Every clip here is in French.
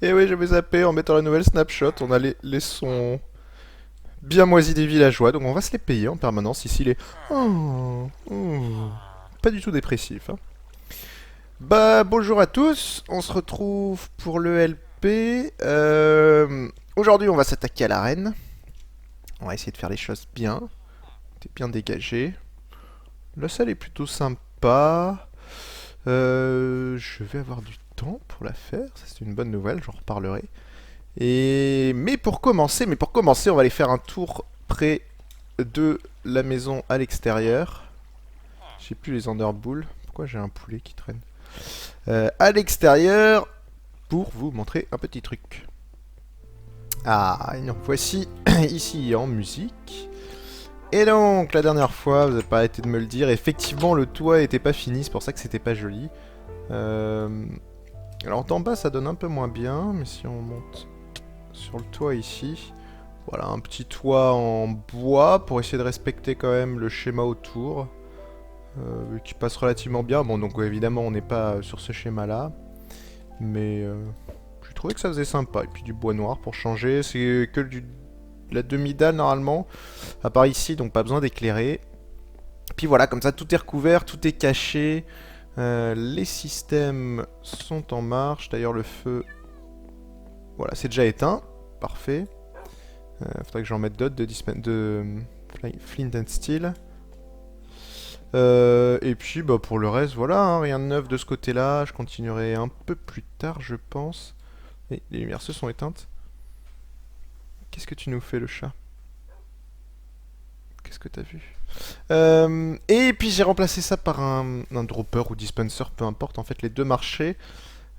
Et oui, j'avais zappé en mettant la nouvelle snapshot. On a les sons bien moisis des villageois, donc on va se les payer en permanence. Ici, les. Oh, oh. Pas du tout dépressif. Hein. Bah, bonjour à tous. On se retrouve pour le LP. Aujourd'hui, on va s'attaquer à l'arène. On va essayer de faire les choses bien. T'es bien dégagé. La salle est plutôt sympa. Je vais avoir du temps pour la faire. Ça, c'est une bonne nouvelle. J'en reparlerai. Mais pour commencer, on va aller faire un tour près de la maison à l'extérieur. J'ai plus les underboules. Pourquoi j'ai un poulet qui traîne à l'extérieur pour vous montrer un petit truc. Ah, et donc voici ici en musique. Et donc, la dernière fois, vous n'avez pas arrêté de me le dire, effectivement le toit était pas fini, c'est pour ça que c'était pas joli. Alors d'en bas ça donne un peu moins bien, mais si on monte sur le toit ici, voilà un petit toit en bois pour essayer de respecter quand même le schéma autour. Qui passe relativement bien, bon donc évidemment on n'est pas sur ce schéma là, mais je trouvais que ça faisait sympa, et puis du bois noir pour changer, c'est que la demi-dalle normalement, à part ici donc pas besoin d'éclairer. Puis voilà, comme ça tout est recouvert, tout est caché, les systèmes sont en marche, d'ailleurs le feu, voilà c'est déjà éteint, parfait. Faudrait que j'en mette d'autres de Flint and Steel. Et puis bah pour le reste, voilà, hein, rien de neuf de ce côté-là. Je continuerai un peu plus tard, je pense. Et les lumières se sont éteintes. Qu'est-ce que tu nous fais, le chat? Qu'est-ce que t'as vu? Et puis j'ai remplacé ça par un dropper ou dispenser, peu importe. En fait, les deux marchaient.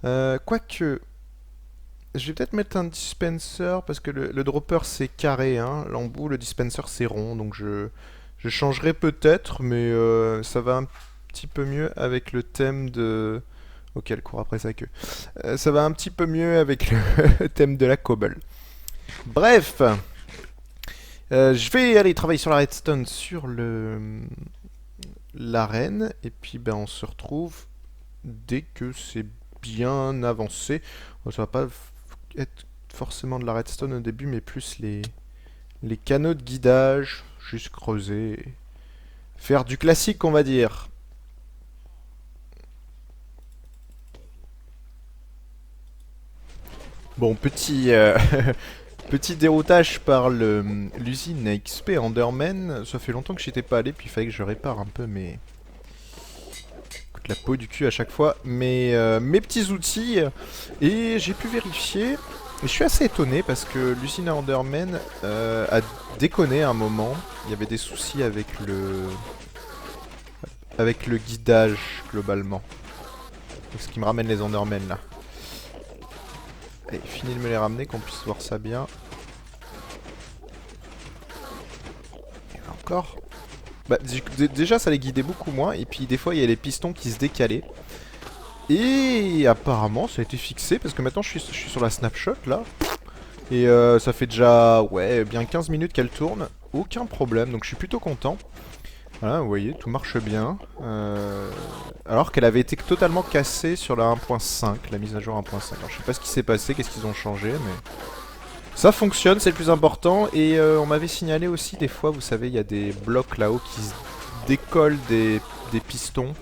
Quoique, je vais peut-être mettre un dispenser parce que le dropper c'est carré, hein, l'embout, le dispenser c'est rond, donc je changerai peut-être, mais ça va un petit peu mieux avec le thème de... Ok, elle court après sa queue. Ça va un petit peu mieux avec le thème de la cobble. Bref, je vais aller travailler sur la redstone sur l'arène, et puis ben, on se retrouve dès que c'est bien avancé. Bon, ça va pas être forcément de la redstone au début, mais plus les canaux de guidage, juste creuser, faire du classique on va dire. Bon, petit, petit déroutage par l'usine à XP Enderman. Ça fait longtemps que j'y étais pas allé, puis il fallait que je répare un peu la peau du cul à chaque fois. Mes petits outils, et j'ai pu vérifier. Et je suis assez étonné parce que l'usine à Enderman a déconné à un moment. Il y avait des soucis avec le guidage globalement. Ce qui me ramène les Endermen là. Allez, fini de me les ramener, qu'on puisse voir ça bien. Et encore. Bah, déjà, ça les guidait beaucoup moins. Et puis, des fois, il y a les pistons qui se décalaient. Et apparemment, ça a été fixé. Parce que maintenant, je suis sur la snapshot, là. Et ça fait déjà, ouais, bien 15 minutes qu'elle tourne. Aucun problème. Donc, je suis plutôt content. Voilà, vous voyez, tout marche bien. Alors qu'elle avait été totalement cassée sur la 1.5, la mise à jour 1.5. Alors, je sais pas ce qui s'est passé, qu'est-ce qu'ils ont changé, mais... Ça fonctionne, c'est le plus important. Et on m'avait signalé aussi, des fois, vous savez, il y a des blocs là-haut qui se décollent des pistons.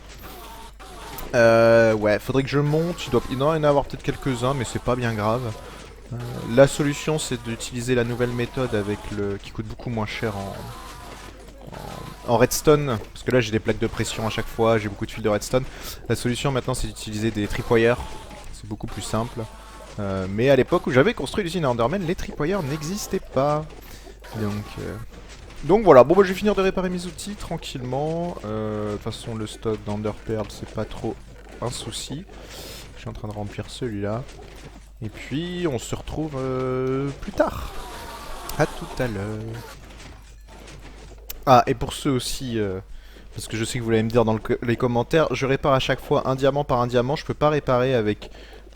Ouais, faudrait que je monte. Il doit y en avoir peut-être quelques-uns, mais c'est pas bien grave. La solution, c'est d'utiliser la nouvelle méthode avec qui coûte beaucoup moins cher en redstone. Parce que là, j'ai des plaques de pression à chaque fois, j'ai beaucoup de fils de redstone. La solution maintenant, c'est d'utiliser des tripwires. C'est beaucoup plus simple. Mais à l'époque où j'avais construit l'usine à Enderman, les tripwires n'existaient pas. Donc voilà, bon bah je vais finir de réparer mes outils tranquillement. De toute façon le stock d'Enderpearl c'est pas trop un souci. Je suis en train de remplir celui-là. Et puis on se retrouve plus tard. À tout à l'heure. Ah et pour ceux aussi, parce que je sais que vous allez me dire dans les commentaires, je répare à chaque fois un diamant par un diamant. Je peux pas réparer avec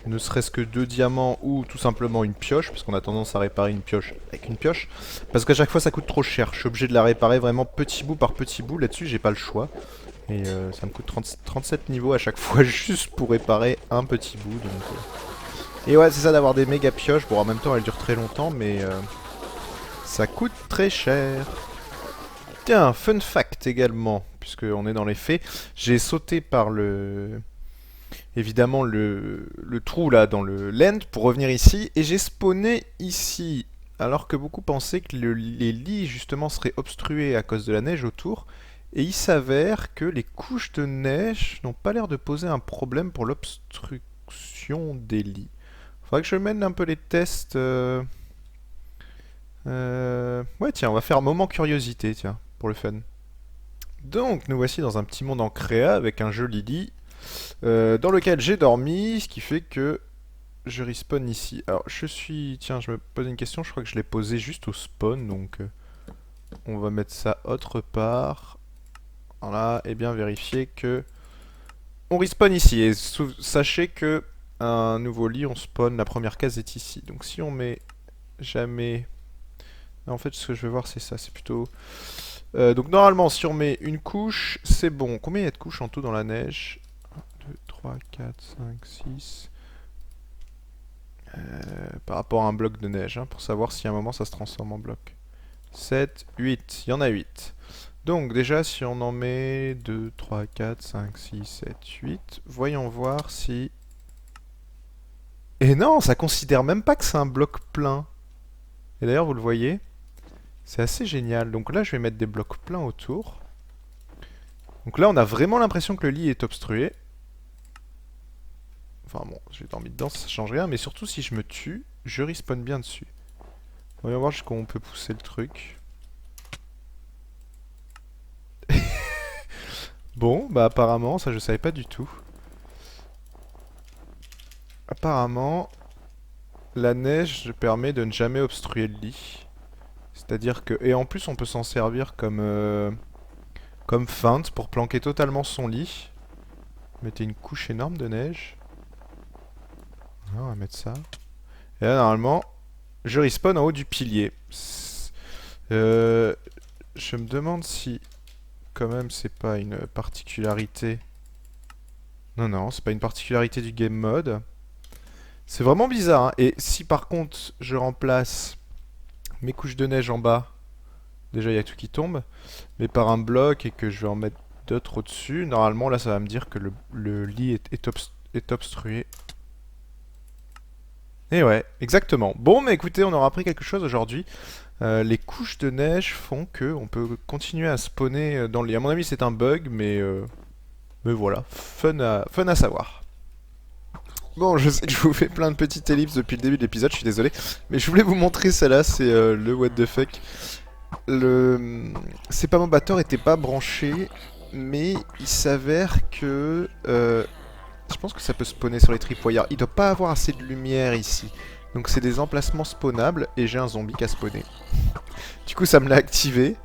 ne serait-ce que 2 diamants ou tout simplement une pioche, parce qu'on a tendance à réparer une pioche avec une pioche, parce qu'à chaque fois ça coûte trop cher, je suis obligé de la réparer vraiment petit bout par petit bout, là-dessus j'ai pas le choix, et ça me coûte 37 niveaux à chaque fois juste pour réparer un petit bout, donc Et ouais, c'est ça d'avoir des méga pioches. Bon, en même temps, elles durent très longtemps, mais ça coûte très cher. Tiens, fun fact également, puisqu'on est dans les faits. J'ai sauté par le... Évidemment, le trou là dans le land pour revenir ici. Et j'ai spawné ici. Alors que beaucoup pensaient que les lits justement seraient obstrués à cause de la neige autour. Et il s'avère que les couches de neige n'ont pas l'air de poser un problème pour l'obstruction des lits. Faudrait que je mène un peu les tests. Ouais, tiens, on va faire un moment curiosité, tiens, pour le fun. Donc, nous voici dans un petit monde en créa avec un joli lit dans lequel j'ai dormi, ce qui fait que je respawn ici. Alors, je suis... Tiens, je me pose une question, je crois que je l'ai posé juste au spawn, donc on va mettre ça autre part. Voilà, et bien vérifier que on respawn ici. Et sachez que un nouveau lit, on spawn, la première case est ici. Donc si on met jamais... En fait, ce que je vais voir, c'est ça, c'est plutôt... donc normalement, si on met une couche, c'est bon. Combien il y a de couches en tout dans la neige? 1, 2, 3, 4, 5, 6... par rapport à un bloc de neige, hein, pour savoir si à un moment ça se transforme en bloc. 7, 8, il y en a 8. Donc déjà, si on en met 2, 3, 4, 5, 6, 7, 8, voyons voir si... Et non, ça considère même pas que c'est un bloc plein. Et d'ailleurs, vous le voyez, c'est assez génial. Donc là, je vais mettre des blocs pleins autour. Donc là, on a vraiment l'impression que le lit est obstrué. Enfin bon, j'ai dormi dedans, ça change rien. Mais surtout, si je me tue, je respawn bien dessus. Voyons voir jusqu'où on peut pousser le truc. Bon, bah apparemment, ça je savais pas du tout. Apparemment, la neige permet de ne jamais obstruer le lit. C'est-à-dire que... Et en plus, on peut s'en servir comme feinte pour planquer totalement son lit. Mettez une couche énorme de neige. Voilà, on va mettre ça. Et là, normalement, je respawn en haut du pilier. Je me demande si, quand même, c'est pas une particularité. Non, non, c'est pas une particularité du game mode. C'est vraiment bizarre, hein. Et si par contre, je remplace mes couches de neige en bas, déjà il y a tout qui tombe, mais par un bloc et que je vais en mettre d'autres au-dessus, normalement là ça va me dire que le lit est obstrué. Et ouais, exactement. Bon, mais écoutez, on aura appris quelque chose aujourd'hui. Les couches de neige font que on peut continuer à spawner dans le lit. À mon avis, c'est un bug, mais voilà, fun à savoir. Bon, je sais que je vous fais plein de petites ellipses depuis le début de l'épisode, je suis désolé, mais je voulais vous montrer celle-là, c'est le what the fuck. C'est pas mon batteur était pas branché, mais il s'avère que je pense que ça peut spawner sur les tripwires. Il doit pas avoir assez de lumière ici. Donc c'est des emplacements spawnables et j'ai un zombie qui a spawné. Du coup ça me l'a activé,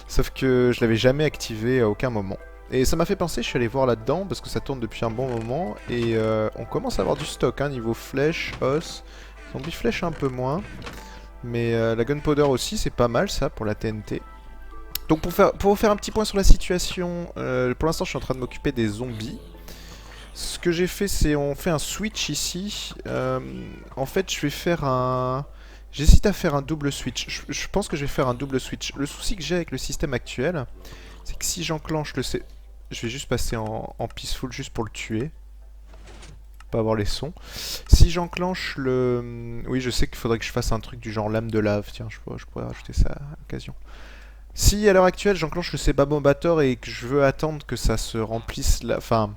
sauf que je l'avais jamais activé à aucun moment. Et ça m'a fait penser, je suis allé voir là-dedans parce que ça tourne depuis un bon moment et on commence à avoir du stock, hein, niveau flèche, os, zombie flèche un peu moins. Mais la gunpowder aussi, c'est pas mal ça pour la TNT. Donc pour vous faire un petit point sur la situation, pour l'instant je suis en train de m'occuper des zombies. Ce que j'ai fait, c'est on fait un switch ici. En fait, je vais faire un... J'hésite à faire un double switch. Je pense que je vais faire un double switch. Le souci que j'ai avec le système actuel, c'est que si j'enclenche le... Je vais juste passer en peaceful juste pour le tuer. Pas avoir les sons. Si j'enclenche le... Oui, je sais qu'il faudrait que je fasse un truc du genre lame de lave. Tiens, je pourrais rajouter ça à l'occasion. Si à l'heure actuelle j'enclenche le Sebabombator et que je veux attendre que ça se remplisse la... Enfin...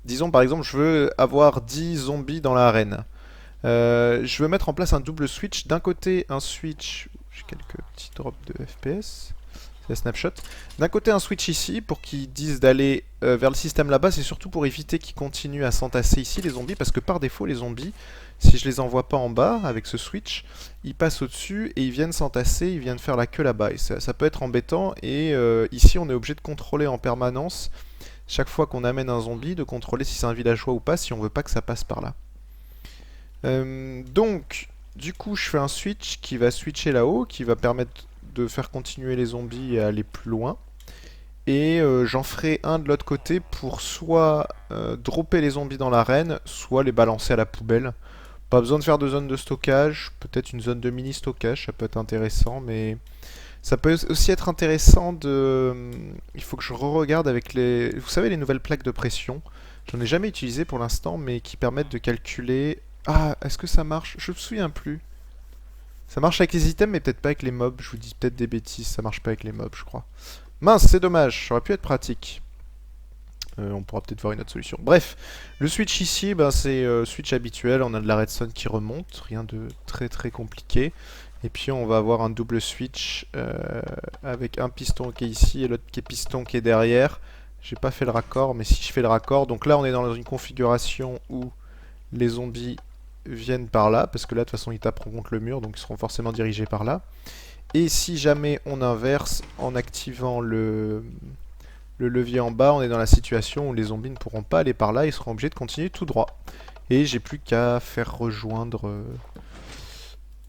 Disons par exemple je veux avoir 10 zombies dans l'arène. Je veux mettre en place un double switch. D'un côté un switch... J'ai quelques petits drops de FPS. C'est la snapshot. D'un côté un switch ici pour qu'ils disent d'aller vers le système là-bas. C'est surtout pour éviter qu'ils continuent à s'entasser ici les zombies. Parce que par défaut les zombies, si je les envoie pas en bas avec ce switch, ils passent au-dessus et ils viennent s'entasser, ils viennent faire la queue là-bas. Et ça peut être embêtant. Et ici on est obligé de contrôler en permanence, chaque fois qu'on amène un zombie, de contrôler si c'est un villageois ou pas, si on veut pas que ça passe par là. Donc, du coup, je fais un switch qui va switcher là-haut, qui va permettre de faire continuer les zombies et aller plus loin. Et j'en ferai un de l'autre côté pour soit dropper les zombies dans l'arène, soit les balancer à la poubelle. Pas besoin de faire de zone de stockage, peut-être une zone de mini stockage, ça peut être intéressant, mais ça peut aussi être intéressant de... Il faut que je re-regarde avec les... Vous savez, les nouvelles plaques de pression. J'en ai jamais utilisé pour l'instant, mais qui permettent de calculer... Ah, est-ce que ça marche? Je me souviens plus. Ça marche avec les items, mais peut-être pas avec les mobs. Je vous dis peut-être des bêtises, ça marche pas avec les mobs, je crois. Mince, c'est dommage, ça aurait pu être pratique. On pourra peut-être voir une autre solution. Bref, le switch ici, ben, c'est switch habituel. On a de la redstone qui remonte, rien de très très compliqué. Et puis on va avoir un double switch avec un piston qui est ici et l'autre piston qui est derrière. J'ai pas fait le raccord, mais si je fais le raccord, donc là on est dans une configuration où les zombies viennent par là, parce que là de toute façon ils taperont contre le mur, donc ils seront forcément dirigés par là. Et si jamais on inverse en activant le levier en bas, on est dans la situation où les zombies ne pourront pas aller par là, ils seront obligés de continuer tout droit. Et j'ai plus qu'à faire rejoindre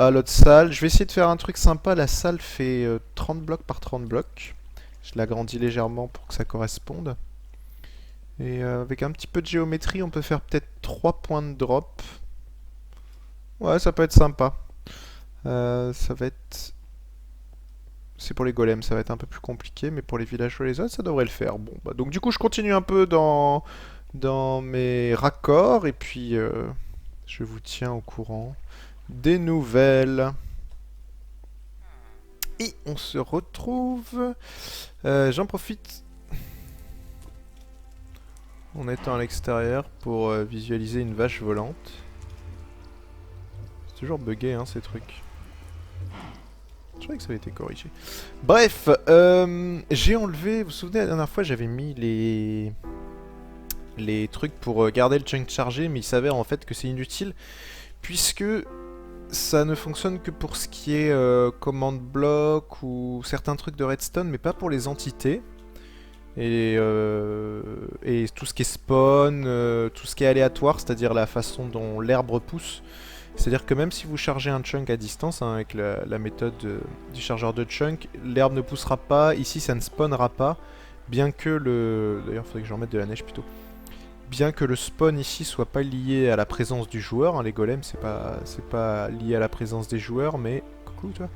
à l'autre salle. Je vais essayer de faire un truc sympa, la salle fait 30 blocs par 30 blocs. Je l'agrandis légèrement pour que ça corresponde. Et avec un petit peu de géométrie, on peut faire peut-être 3 points de drop. Ouais, ça peut être sympa. Ça va être... C'est pour les golems, ça va être un peu plus compliqué, mais pour les villageois et les autres, ça devrait le faire. Bon, bah, donc du coup, je continue un peu dans mes raccords, et puis je vous tiens au courant des nouvelles. Et on se retrouve... J'en profite en étant à l'extérieur pour visualiser une vache volante. C'est toujours bugué, hein, ces trucs. Je croyais que ça avait été corrigé. Bref, j'ai enlevé... Vous vous souvenez, la dernière fois, j'avais mis les trucs pour garder le chunk chargé, mais il s'avère en fait que c'est inutile, puisque ça ne fonctionne que pour ce qui est command block ou certains trucs de redstone, mais pas pour les entités. Et tout ce qui est spawn, tout ce qui est aléatoire, c'est-à-dire la façon dont l'herbe pousse. C'est-à-dire que même si vous chargez un chunk à distance, hein, avec la méthode du chargeur de chunk, l'herbe ne poussera pas, ici ça ne spawnera pas, bien que le... D'ailleurs il faudrait que j'en mette de la neige plutôt. Bien que le spawn ici soit pas lié à la présence du joueur, hein, les golems c'est pas lié à la présence des joueurs, mais... Coucou toi.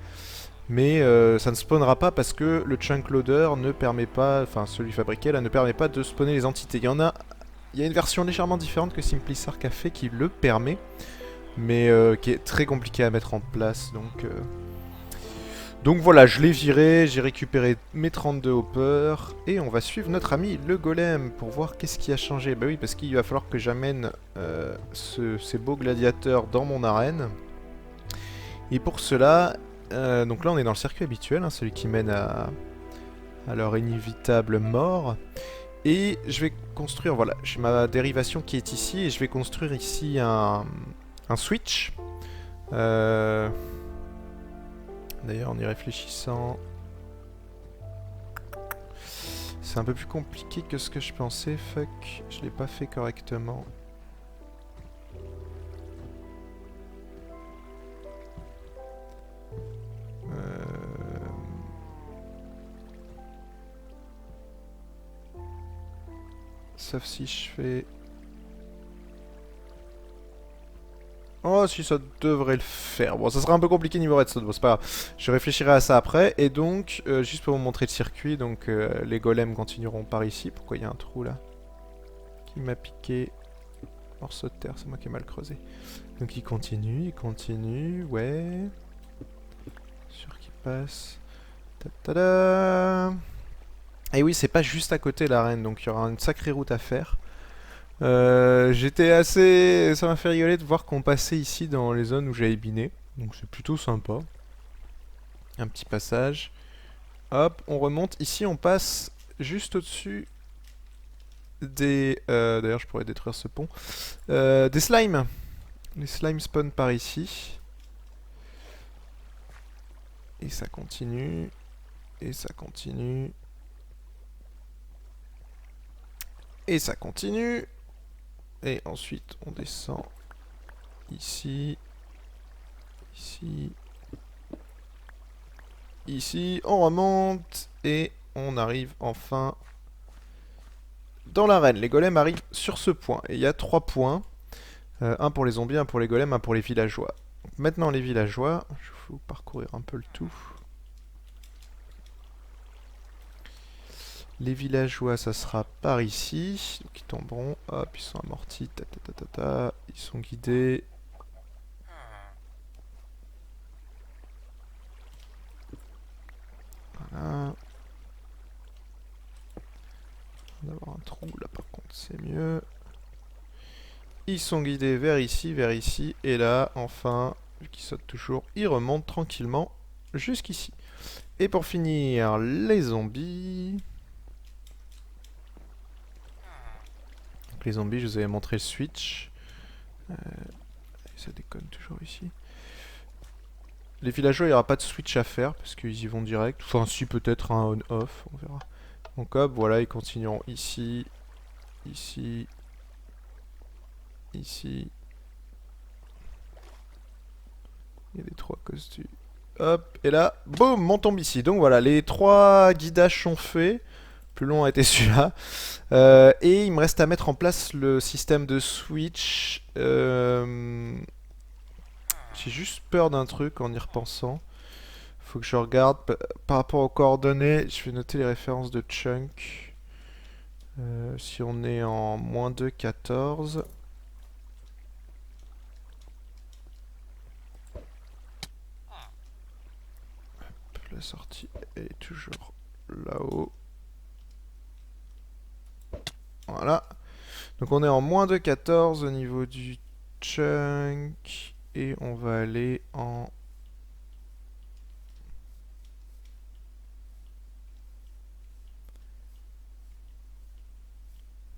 Mais ça ne spawnera pas parce que le chunk loader ne permet pas, enfin celui fabriqué là, ne permet pas de spawner les entités. Il y a une version légèrement différente que SimpliSark a fait qui le permet, mais qui est très compliqué à mettre en place, donc voilà, je l'ai viré, j'ai récupéré mes 32 hoppers, et on va suivre notre ami le golem pour voir qu'est-ce qui a changé. Bah oui, parce qu'il va falloir que j'amène ces beaux gladiateurs dans mon arène, et pour cela, donc là on est dans le circuit habituel, hein, celui qui mène à leur inévitable mort, et je vais construire, voilà, j'ai ma dérivation qui est ici, et je vais construire ici un switch. D'ailleurs, en y réfléchissant, c'est un peu plus compliqué que ce que je pensais. Fuck, je l'ai pas fait correctement. Sauf si je fais... Oh, si ça devrait le faire. Bon, ça sera un peu compliqué niveau redstone, bon, c'est pas grave. Je réfléchirai à ça après. Et donc, juste pour vous montrer le circuit, donc les golems continueront par ici. Pourquoi il y a un trou là qui m'a piqué? Morceau de terre, c'est moi qui ai mal creusé. Donc il continue, ouais. Sûr qu'il passe. Ta-ta-da. Et oui, c'est pas juste à côté l'arène, donc il y aura une sacrée route à faire. J'étais assez... Ça m'a fait rigoler de voir qu'on passait ici dans les zones où j'avais biné. Donc c'est plutôt sympa. Un petit passage. Hop, on remonte. Ici, on passe juste au-dessus des... D'ailleurs, je pourrais détruire ce pont. Des slimes. Les slimes spawnent par ici. Et ça continue. Et ça continue. Et ça continue. Et ensuite, on descend ici. Ici. Ici. On remonte. Et on arrive enfin dans l'arène. Les golems arrivent sur ce point. Et il y a 3 points. Un pour les zombies, un pour les golems, un pour les villageois. Donc, maintenant les villageois, je vais vous parcourir un peu le tout. Les villageois, ça sera par ici. Donc ils tomberont. Hop, ils sont amortis. Ta, ta, ta, ta, ta. Ils sont guidés. Voilà. On va avoir un trou là par contre, c'est mieux. Ils sont guidés vers ici, et là, enfin, vu qu'ils sautent toujours, ils remontent tranquillement jusqu'ici. Et pour finir, les zombies. Donc les zombies, je vous avais montré le switch. Ça déconne toujours ici. Les villageois, il n'y aura pas de switch à faire, parce qu'ils y vont direct. Enfin, si, peut-être un on-off, on verra. Donc hop, voilà, ils continueront ici, ici, ici. Il y a des trous à cause du... Hop, et là, boum, on tombe ici. Donc voilà, les 3 guidages sont faits. Plus long a été celui-là. Et il me reste à mettre en place le système de switch. J'ai juste peur d'un truc en y repensant. Faut que je regarde. Par rapport aux coordonnées, je vais noter les références de chunk. Si on est en moins 2, 14... La sortie est toujours là-haut. Voilà. Donc on est en moins de 14 au niveau du chunk. Et on va aller en...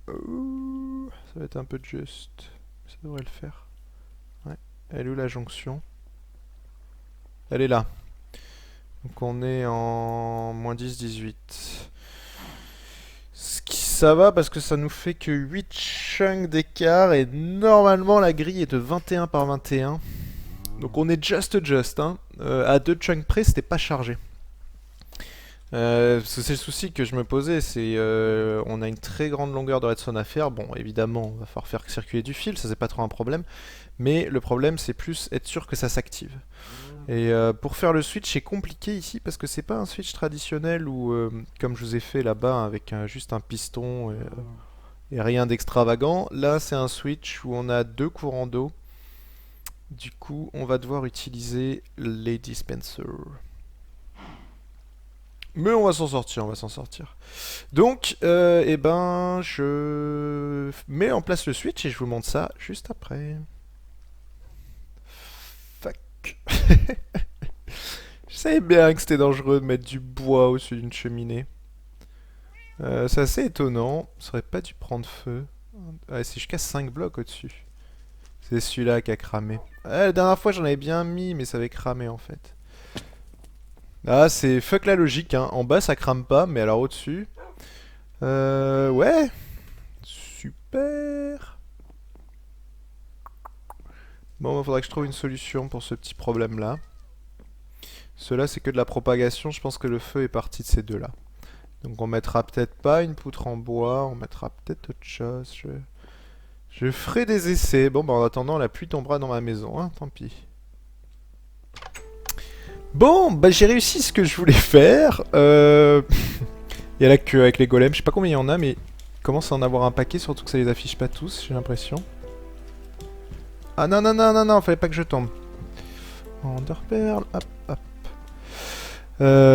Ouh, ça va être un peu juste. Ça devrait le faire. Ouais. Elle est où la jonction? Elle est là. Donc on est en moins 10, 18. Ça va parce que ça nous fait que 8 chunks d'écart et normalement la grille est de 21 par 21. Donc on est just. Hein. À 2 chunks près, c'était pas chargé. C'est le souci que je me posais, c'est on a une très grande longueur de redstone à faire. Bon, évidemment, on va falloir faire circuler du fil, ça c'est pas trop un problème. Mais le problème, c'est plus être sûr que ça s'active. Et pour faire le switch, c'est compliqué ici parce que c'est pas un switch traditionnel où, comme je vous ai fait là-bas, avec juste un piston et rien d'extravagant. Là, c'est un switch où on a 2 courants d'eau. Du coup, on va devoir utiliser les dispensers. Mais on va s'en sortir, on va s'en sortir. Donc, eh ben, je mets en place le switch et je vous montre ça juste après. Fuck. Je savais bien que c'était dangereux de mettre du bois au-dessus d'une cheminée. C'est assez étonnant. Ça aurait pas dû prendre feu. Ouais, c'est jusqu'à 5 blocs au-dessus. C'est celui-là qui a cramé. La dernière fois, j'en avais bien mis, mais ça avait cramé en fait. Ah, c'est fuck la logique, hein. En bas, ça crame pas, mais alors au-dessus... ouais. Super. Bon, il faudra que je trouve une solution pour ce petit problème-là. Cela, c'est que de la propagation. Je pense que le feu est parti de ces deux-là. Donc on mettra peut-être pas une poutre en bois, on mettra peut-être autre chose. Je ferai des essais. Bon, bah en attendant, la pluie tombera dans ma maison, hein, tant pis. Bon, bah j'ai réussi ce que je voulais faire. Il y a la queue avec les golems, je sais pas combien il y en a, mais il commence à en avoir un paquet, surtout que ça les affiche pas tous, j'ai l'impression. Ah non, non, non, non, non, fallait pas que je tombe. Enderpearl, hop, hop.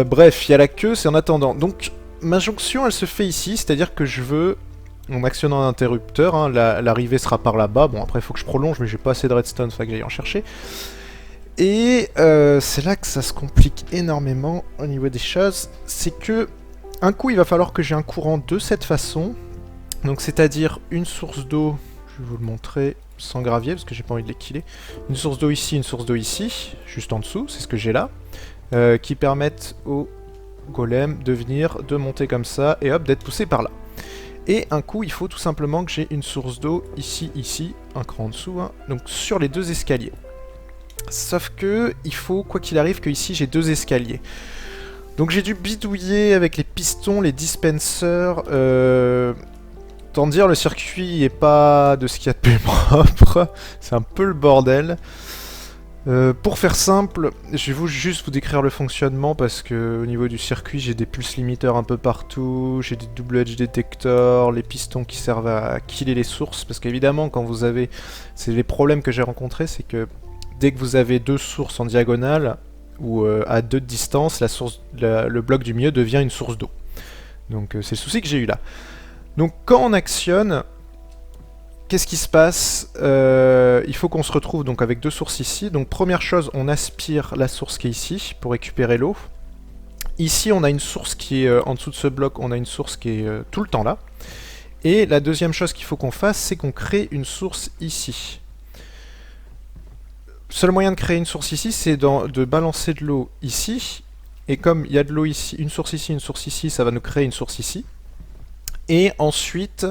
Bref, il y a la queue, c'est en attendant. Donc, ma jonction, elle se fait ici, c'est-à-dire que je veux, en actionnant un interrupteur, hein, l'arrivée sera par là-bas. Bon, après, il faut que je prolonge, mais j'ai pas assez de redstone, faut que j'aille en chercher. Et c'est là que ça se complique énormément au niveau des choses. C'est que, un coup, il va falloir que j'ai un courant de cette façon. Donc, c'est-à-dire une source d'eau, je vais vous le montrer sans gravier, parce que j'ai pas envie de les killer. Une source d'eau ici, juste en dessous, c'est ce que j'ai là. Qui permettent au golem de venir, de monter comme ça, et hop, d'être poussé par là. Et un coup, il faut tout simplement que j'ai une source d'eau ici, un cran en dessous, hein, donc sur les 2 escaliers. Sauf que, il faut, quoi qu'il arrive, que ici j'ai 2 escaliers. Donc j'ai dû bidouiller avec les pistons, les dispensers, Autant dire, le circuit est pas de ce qu'il y a de plus propre. C'est un peu le bordel. Pour faire simple, je vais juste vous décrire le fonctionnement parce que au niveau du circuit, j'ai des pulse limiteurs un peu partout, j'ai des double edge detectors, les pistons qui servent à killer les sources. Parce qu'évidemment, quand vous avez... C'est les problèmes que j'ai rencontrés, c'est que dès que vous avez deux sources en diagonale, ou à 2 de distance, le bloc du milieu devient une source d'eau. Donc c'est le souci que j'ai eu là. Donc quand on actionne, qu'est-ce qui se passe? Il faut qu'on se retrouve donc avec deux sources ici. Donc première chose, on aspire la source qui est ici pour récupérer l'eau. Ici on a une source qui est en dessous de ce bloc, on a une source qui est tout le temps là. Et la deuxième chose qu'il faut qu'on fasse, c'est qu'on crée une source ici. Seul moyen de créer une source ici, c'est de balancer de l'eau ici. Et comme il y a de l'eau ici, une source ici, ça va nous créer une source ici. Et ensuite,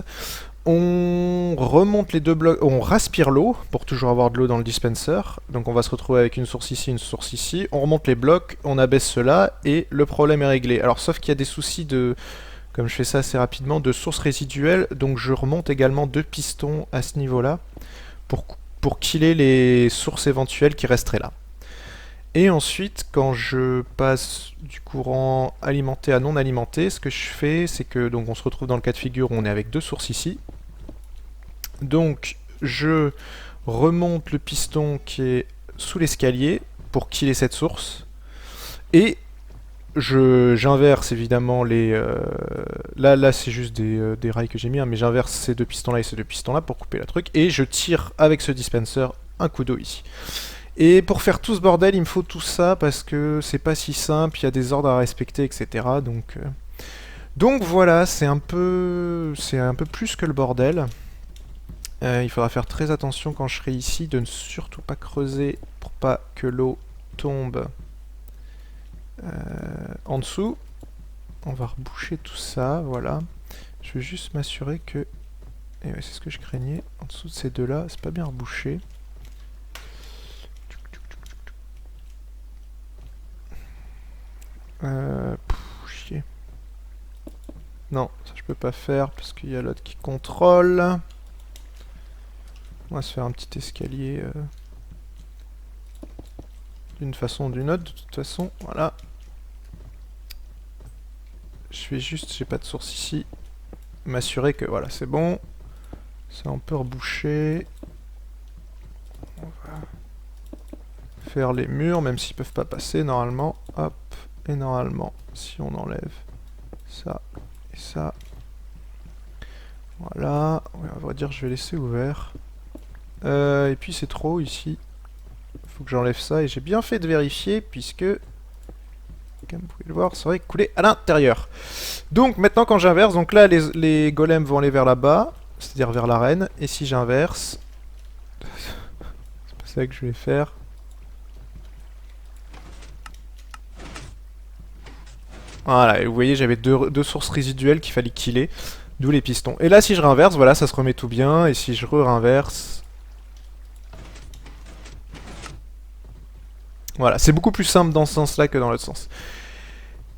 on remonte les deux blocs, on raspire l'eau pour toujours avoir de l'eau dans le dispenser. Donc on va se retrouver avec une source ici, une source ici. On remonte les blocs, on abaisse cela et le problème est réglé. Alors sauf qu'il y a des soucis de, comme je fais ça assez rapidement, de sources résiduelles. Donc je remonte également deux pistons à ce niveau-là pour killer les sources éventuelles qui resteraient là. Et ensuite, quand je passe du courant alimenté à non alimenté, ce que je fais, c'est que donc on se retrouve dans le cas de figure où on est avec deux sources ici. Donc je remonte le piston qui est sous l'escalier pour killer cette source. Et j'inverse évidemment les... Là c'est juste des rails que j'ai mis, hein, mais j'inverse ces deux pistons-là et ces deux pistons-là pour couper la truc. Et je tire avec ce dispenser un coup d'eau ici. Et pour faire tout ce bordel, il me faut tout ça parce que c'est pas si simple, il y a des ordres à respecter, etc. Donc voilà, c'est un peu plus que le bordel. Il faudra faire très attention quand je serai ici de ne surtout pas creuser pour pas que l'eau tombe en dessous. On va reboucher tout ça, voilà. Je vais juste m'assurer que... Et ouais, c'est ce que je craignais. En dessous de ces deux-là, c'est pas bien rebouché. Chier. Non, ça je peux pas faire parce qu'il y a l'autre qui contrôle. On va se faire un petit escalier d'une façon ou d'une autre, de toute façon, voilà. Je vais juste, j'ai pas de source ici, m'assurer que voilà, c'est bon. Ça on peut reboucher. On va faire les murs, même s'ils peuvent pas passer normalement. Hop, et normalement, si on enlève ça et ça, voilà, ouais, on va dire je vais laisser ouvert. Et puis c'est trop ici. Faut que j'enlève ça et j'ai bien fait de vérifier puisque, comme vous pouvez le voir, ça aurait coulé à l'intérieur. Donc maintenant quand j'inverse, donc là les golems vont aller vers là-bas, c'est-à-dire vers l'arène. Et si j'inverse, c'est pas ça que je vais faire. Voilà, et vous voyez j'avais deux sources résiduelles qu'il fallait killer, d'où les pistons. Et là si je réinverse, voilà, ça se remet tout bien. Et si je réinverse... Voilà, c'est beaucoup plus simple dans ce sens-là que dans l'autre sens.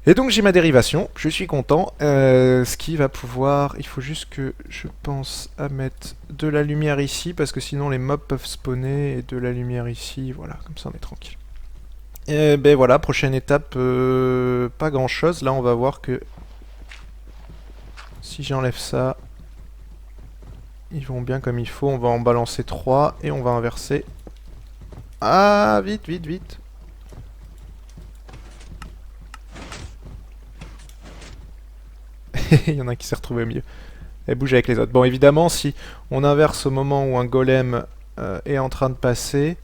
Et donc j'ai ma dérivation, je suis content. Ce qui va pouvoir... Il faut juste que je pense à mettre de la lumière ici, parce que sinon les mobs peuvent spawner, et de la lumière ici, voilà, comme ça on est tranquille. Et ben voilà, prochaine étape, pas grand chose. Là on va voir que si j'enlève ça, ils vont bien comme il faut. On va en balancer 3 et on va inverser. Ah, vite, vite, vite. Il y en a qui s'est retrouvé au milieu. Elle bouge avec les autres. Bon, évidemment, si on inverse au moment où un golem est en train de passer...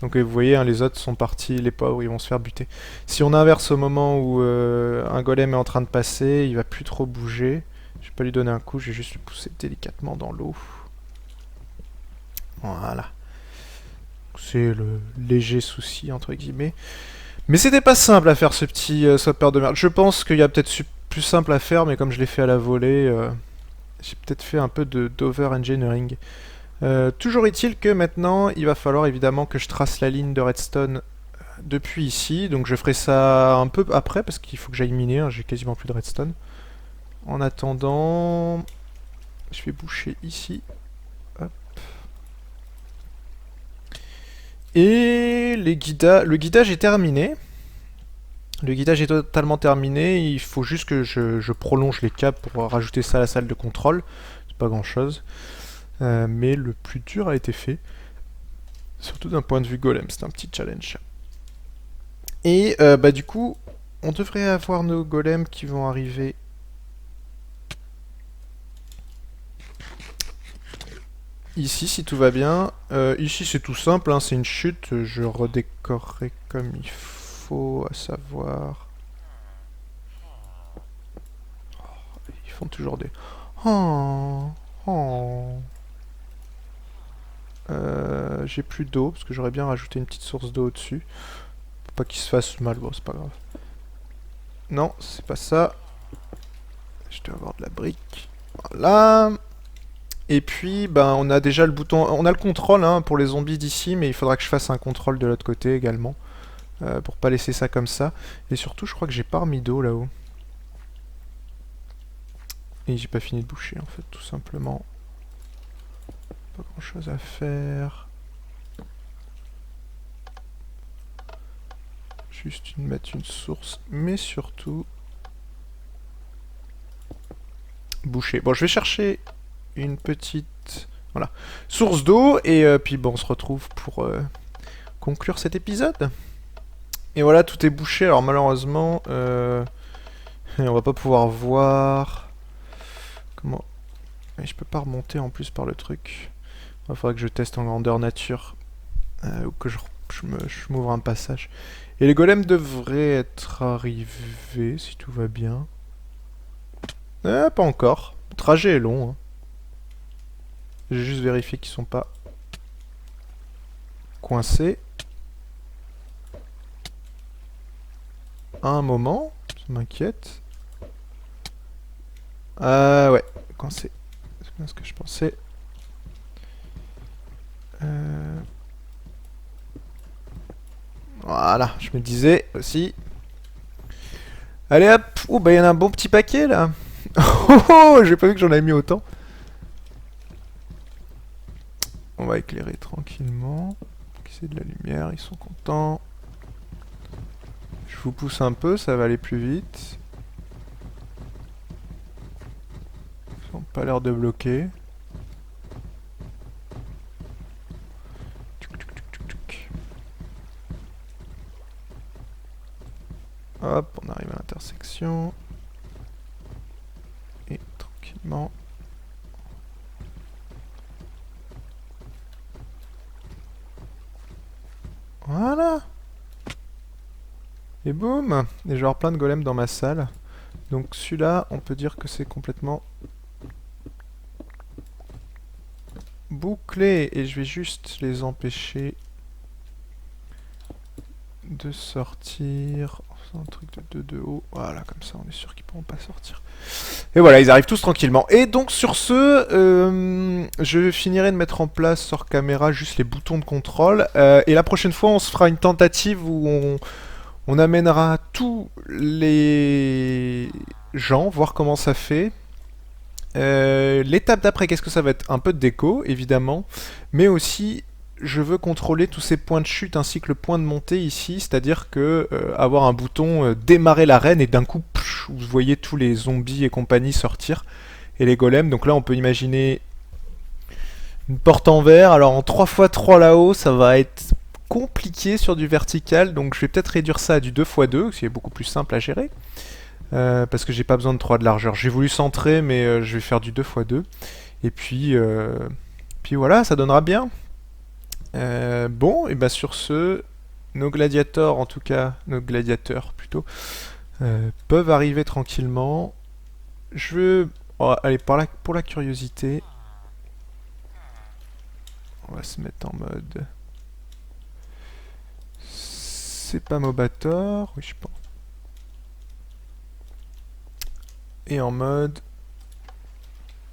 Donc vous voyez, hein, les autres sont partis, les pauvres, ils vont se faire buter. Si on inverse au moment où un golem est en train de passer, il va plus trop bouger. Je vais pas lui donner un coup, je vais juste le pousser délicatement dans l'eau. Voilà. C'est le léger souci, entre guillemets. Mais c'était pas simple à faire ce petit swapper de merde. Je pense qu'il y a peut-être plus simple à faire, mais comme je l'ai fait à la volée, j'ai peut-être fait un peu d'over-engineering. Toujours est-il que maintenant, il va falloir évidemment que je trace la ligne de redstone depuis ici. Donc je ferai ça un peu après, parce qu'il faut que j'aille miner, hein, j'ai quasiment plus de redstone. En attendant... Je vais boucher ici. Hop. Et le guidage est terminé. Le guidage est totalement terminé. Il faut juste que je prolonge les câbles pour rajouter ça à la salle de contrôle. C'est pas grand chose. Mais le plus dur a été fait. Surtout d'un point de vue golem. C'est un petit challenge. Et bah, du coup, on devrait avoir nos golems qui vont arriver. Ici, si tout va bien. Ici, c'est tout simple, hein, c'est une chute. Je redécorerai comme il faut, à savoir... Oh, ils font toujours des... Oh, oh. J'ai plus d'eau, parce que j'aurais bien rajouté une petite source d'eau au-dessus. Pour pas qu'ils se fassent mal, bon, c'est pas grave. Non, c'est pas ça. Je dois avoir de la brique. Voilà. Et puis, ben, on a déjà le bouton... On a le contrôle hein, pour les zombies d'ici, mais il faudra que je fasse un contrôle de l'autre côté également. Pour pas laisser ça comme ça. Et surtout, je crois que j'ai pas remis d'eau là-haut. Et j'ai pas fini de boucher, en fait, tout simplement. Pas grand-chose à faire. Juste mettre une source, mais surtout... boucher. Bon, je vais chercher une petite... Voilà. Source d'eau, et puis bon, on se retrouve pour conclure cet épisode. Et voilà, tout est bouché. Alors malheureusement, on va pas pouvoir voir... Comment... Et je peux pas remonter en plus par le truc. Il faudra que je teste en grandeur nature. Ou que je m'ouvre un passage. Et les golems devraient être arrivés, si tout va bien. Pas encore. Le trajet est long. Hein. J'ai juste vérifié qu'ils sont pas coincés. À un moment, ça m'inquiète. Ouais, coincé. C'est bien ce que je pensais. Voilà, je me disais aussi. Allez hop. Oh bah il y en a un bon petit paquet là. Oh oh, j'ai pas vu que j'en avais mis autant. On va éclairer tranquillement. C'est de la lumière, ils sont contents. Je vous pousse un peu, ça va aller plus vite. Ils ont pas l'air de bloquer. Hop, on arrive à l'intersection. Et tranquillement. Voilà. Et boum. Et je vais avoir plein de golems dans ma salle. Donc celui-là, on peut dire que c'est complètement bouclé. Et je vais juste les empêcher de sortir. Un truc de haut. Voilà, comme ça, on est sûr qu'ils pourront pas sortir. Et voilà, ils arrivent tous tranquillement. Et donc sur ce, je finirai de mettre en place hors caméra juste les boutons de contrôle. Et la prochaine fois, on se fera une tentative où on amènera tous les gens, voir comment ça fait. L'étape d'après, qu'est-ce que ça va être? Un peu de déco, évidemment. Mais aussi, je veux contrôler tous ces points de chute ainsi que le point de montée ici. C'est-à-dire que avoir un bouton démarrer l'arène et d'un coup, pff, vous voyez tous les zombies et compagnie sortir. Et les golems. Donc là, on peut imaginer une porte en verre. Alors en 3x3 là-haut, ça va être compliqué sur du vertical. Donc je vais peut-être réduire ça à du 2x2, ce qui est beaucoup plus simple à gérer. Parce que j'ai pas besoin de 3 de largeur. J'ai voulu centrer, mais je vais faire du 2x2. Et puis voilà, ça donnera bien. Bon, et bah sur ce, nos gladiateurs, en tout cas, nos gladiateurs plutôt, peuvent arriver tranquillement. Je veux... Oh, allez, pour la curiosité, on va se mettre en mode... C'est pas Mobator, oui je pense. Et en mode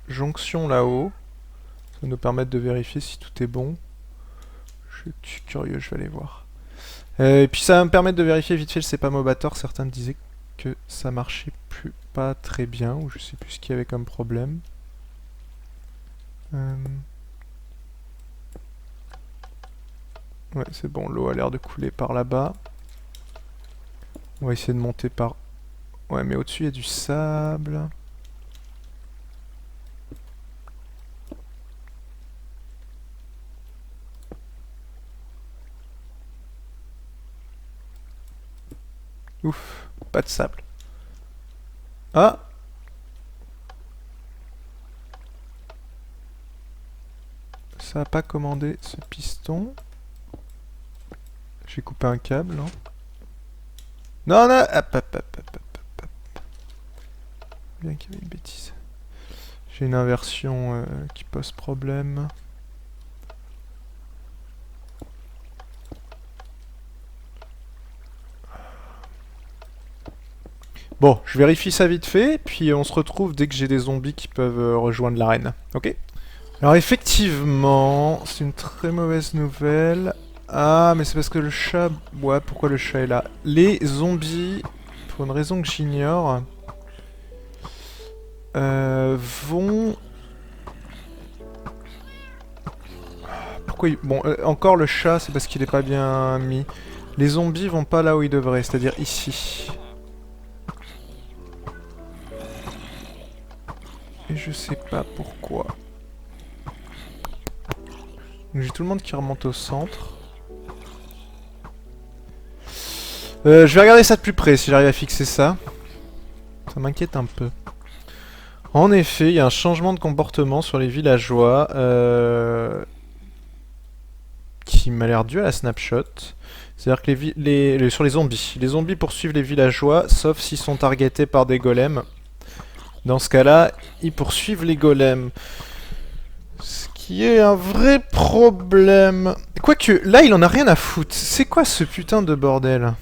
jonction là-haut. Ça va nous permettre de vérifier si tout est bon. Je suis curieux, je vais aller voir. Et puis ça va me permettre de vérifier vite fait le C'est pas Mobator. Certains me disaient que ça marchait plus pas très bien, ou je sais plus ce qu'il y avait comme problème. Euh, Ouais, c'est bon, l'eau a l'air de couler par là-bas. On va essayer de monter par... Ouais, mais au-dessus, il y a du sable. Ouf, pas de sable. Ah! Ça a pas commandé ce piston. J'ai coupé un câble, non? Non, non! Hop, hop, hop, hop, hop, hop. Bien qu'il y avait une bêtise. J'ai une inversion qui pose problème. Bon, je vérifie ça vite fait, puis on se retrouve dès que j'ai des zombies qui peuvent rejoindre l'arène. Ok? Alors effectivement, c'est une très mauvaise nouvelle. Ah, mais c'est parce que le chat... Ouais, pourquoi le chat est là? Les zombies, pour une raison que j'ignore, vont... Pourquoi ils... Bon, encore le chat, c'est parce qu'il est pas bien mis. Les zombies vont pas là où ils devraient, c'est-à-dire ici. Et je sais pas pourquoi. J'ai tout le monde qui remonte au centre. Je vais regarder ça de plus près si j'arrive à fixer ça. Ça m'inquiète un peu. En effet, il y a un changement de comportement sur les villageois qui m'a l'air dû à la snapshot. C'est-à-dire que sur les zombies. Les zombies poursuivent les villageois, sauf s'ils sont targetés par des golems. Dans ce cas-là, ils poursuivent les golems. Ce qui est un vrai problème. Quoique, là, il en a rien à foutre. C'est quoi ce putain de bordel ?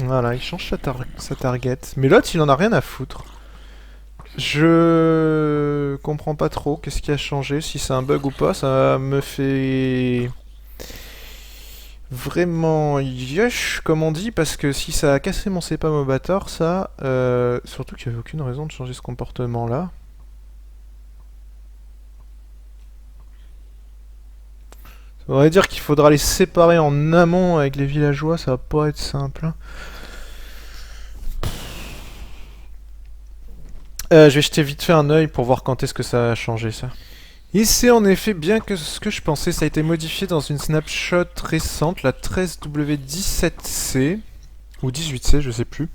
Voilà, il change sa target. Mais l'autre, il en a rien à foutre. Je comprends pas trop qu'est-ce qui a changé, si c'est un bug ou pas. Ça me fait vraiment yush, comme on dit, parce que si ça a cassé mon Sepamobator, ça... surtout qu'il n'y avait aucune raison de changer ce comportement-là. Ça voudrait dire qu'il faudra les séparer en amont avec les villageois, ça va pas être simple. Je vais jeter vite fait un œil pour voir quand est-ce que ça a changé ça. Et c'est en effet bien que ce que je pensais, ça a été modifié dans une snapshot récente, la 13W17C, ou 18C, je sais plus.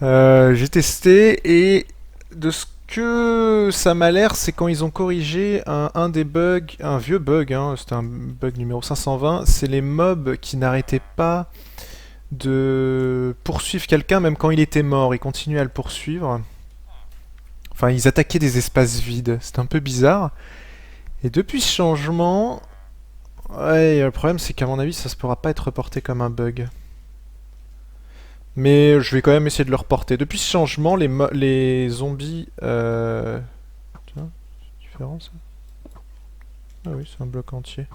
J'ai testé et de ce que ça m'a l'air, c'est quand ils ont corrigé un des bugs, un vieux bug, hein, c'était un bug numéro 520, c'est les mobs qui n'arrêtaient pas de poursuivre quelqu'un même quand il était mort, ils continuaient à le poursuivre. Enfin, ils attaquaient des espaces vides, c'était un peu bizarre. Et depuis ce changement, ouais, le problème c'est qu'à mon avis ça ne pourra pas être reporté comme un bug. Mais je vais quand même essayer de le reporter. Depuis ce changement, les zombies... Tiens, c'est différent ça. Ah oui, c'est un bloc entier.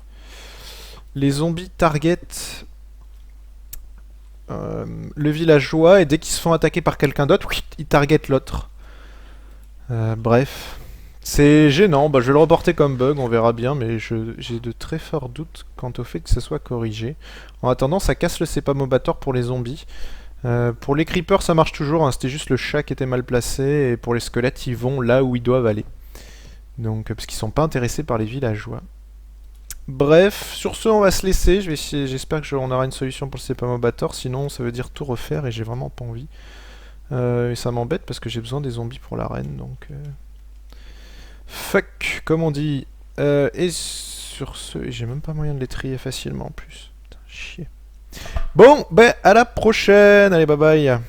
Les zombies target le villageois et dès qu'ils se font attaquer par quelqu'un d'autre, ils targetent l'autre. Bref. C'est gênant, bah, je vais le reporter comme bug, on verra bien, mais j'ai de très forts doutes quant au fait que ça soit corrigé. En attendant, ça casse le Sepamobator pour les zombies. Pour les creepers, ça marche toujours, hein, c'était juste le chat qui était mal placé, et pour les squelettes, ils vont là où ils doivent aller. Donc, parce qu'ils sont pas intéressés par les villageois. Bref, sur ce, on va se laisser. J'espère qu'on aura une solution pour le Sepamobator, sinon ça veut dire tout refaire, et j'ai vraiment pas envie. Et ça m'embête parce que j'ai besoin des zombies pour l'arène, donc... Fuck, comme on dit. Et sur ce, j'ai même pas moyen de les trier facilement en plus. Putain, chier. Bon, ben à la prochaine. Allez, bye bye.